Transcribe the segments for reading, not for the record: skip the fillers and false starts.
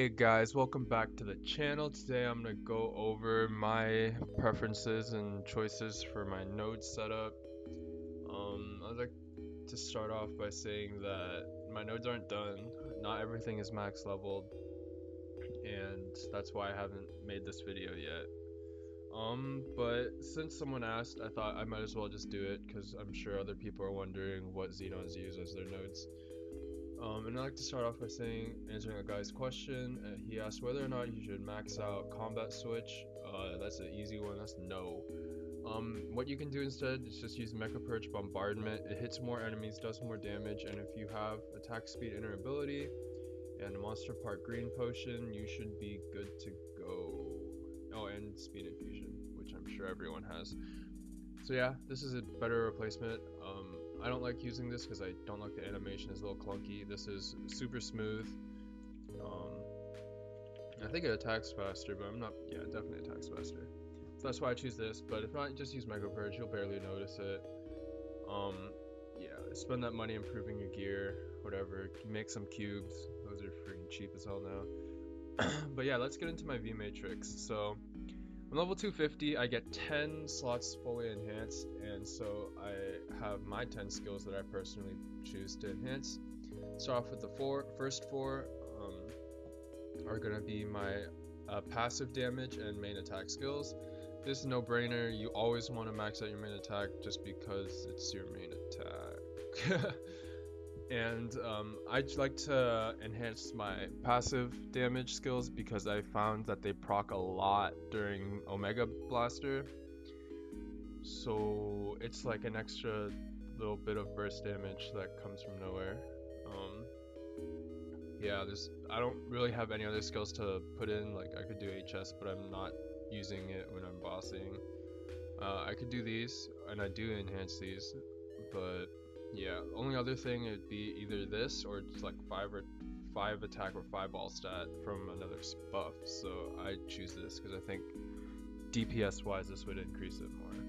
Hey guys, welcome back to the channel. Today I'm going to go over my preferences and choices for my node setup. I'd like to start off by saying that my nodes aren't done. Not everything is max leveled, and that's why I haven't made this video yet. But since someone asked, I thought I might as well just do it because I'm sure other people are wondering what Xenons use as their nodes. And I'd like to start off by answering a guy's question. He asked whether or not you should max out combat switch. That's an easy one. That's no. What you can do instead is just use Mecha Purge Bombardment. It hits more enemies, does more damage, and if you have attack speed inner ability and a monster part green potion, you should be good to go. Oh, and speed infusion, which I'm sure everyone has. So yeah, this is a better replacement. I don't like using this because I don't like the animation. It's a little clunky. This is super smooth. I think it attacks faster, but I'm not. Yeah, it definitely attacks faster. So that's why I choose this. But if not, just use Mega Purge. You'll barely notice it. Yeah, spend that money improving your gear, whatever. Make some cubes. Those are freaking cheap as hell now. But yeah, let's get into my VMatrix. So on level 250, I get 10 slots fully enhanced, and so I have my 10 skills that I personally choose to enhance. Start off with the first four are going to be my passive damage and main attack skills. This is no-brainer. You always want to max out your main attack just because it's your main attack. And I'd like to enhance my passive damage skills because I found that they proc a lot during Omega Blaster. So it's like an extra little bit of burst damage that comes from nowhere. Yeah, I don't really have any other skills to put in. Like I could do HS, but I'm not using it when I'm bossing. I could do these, and I do enhance these, but yeah, only other thing it'd be either this or just like 5 attack or 5 ball stat from another buff. So I choose this because I think DPS wise this would increase it more.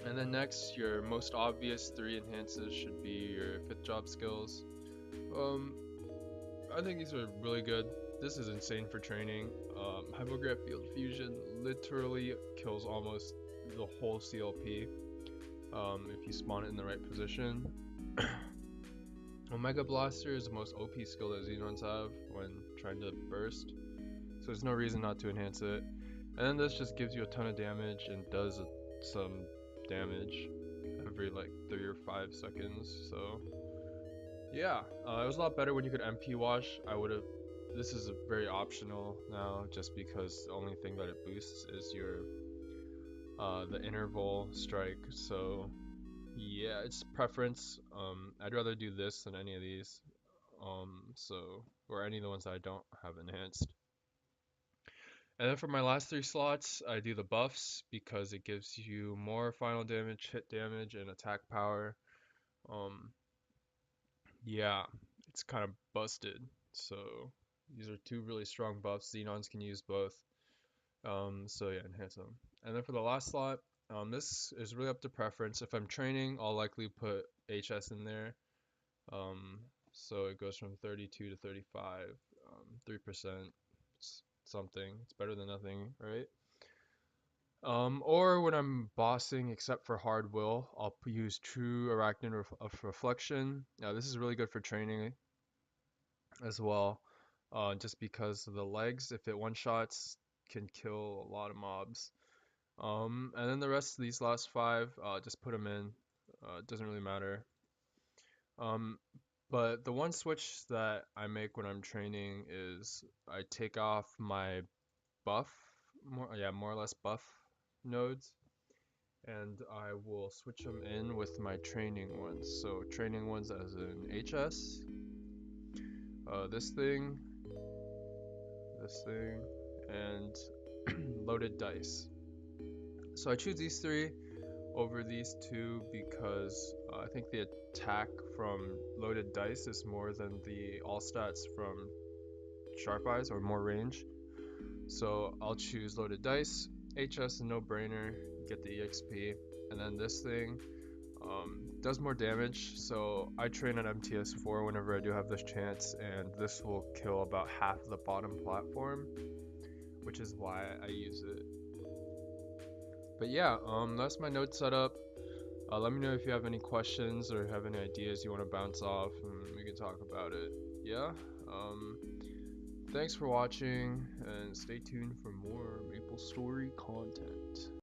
And then next, your most obvious 3 enhances should be your 5th job skills. I think these are really good. This is insane for training. Hypograph Field Fusion literally kills almost the whole CLP if you spawn it in the right position. Omega Blaster is the most OP skill that Xenons have when trying to burst, so there's no reason not to enhance it. And then this just gives you a ton of damage and does some damage every like 3 or 5 seconds, so yeah, it was a lot better when you could MP wash. This is very optional now, just because the only thing that it boosts is your the interval strike. So yeah, it's preference. I'd rather do this than any of these. Or any of the ones that I don't have enhanced. And then for my last 3 slots, I do the buffs because it gives you more final damage, hit damage, and attack power. Yeah, it's kind of busted. So these are 2 really strong buffs. Xenons can use both. So yeah, enhance them. And then for the last slot, this is really up to preference. If I'm training, I'll likely put HS in there. So it goes from 32 to 35, 3%. It's something. It's better than nothing, right? Or when I'm bossing, except for hard will, I'll use true arachnid of reflection. Now this is really good for training as well, just because of the legs, if it one-shots, can kill a lot of mobs. And then the rest of these last 5, just put them in. It doesn't really matter. But the one switch that I make when I'm training is I take off my buff, more or less buff nodes, and I will switch them in with my training ones. So training ones as in HS, this thing, and loaded dice. So I choose these 3 over these 2 because I think the attack from loaded dice is more than the all stats from sharp eyes, or more range. So I'll choose loaded dice. HS is no brainer, get the EXP, and then this thing does more damage, so I train on MTS4 whenever I do have this chance, and this will kill about half the bottom platform, which is why I use it. But yeah, that's my node setup. Let me know if you have any questions or have any ideas you want to bounce off, and we can talk about it. Yeah. Thanks for watching, and stay tuned for more MapleStory content.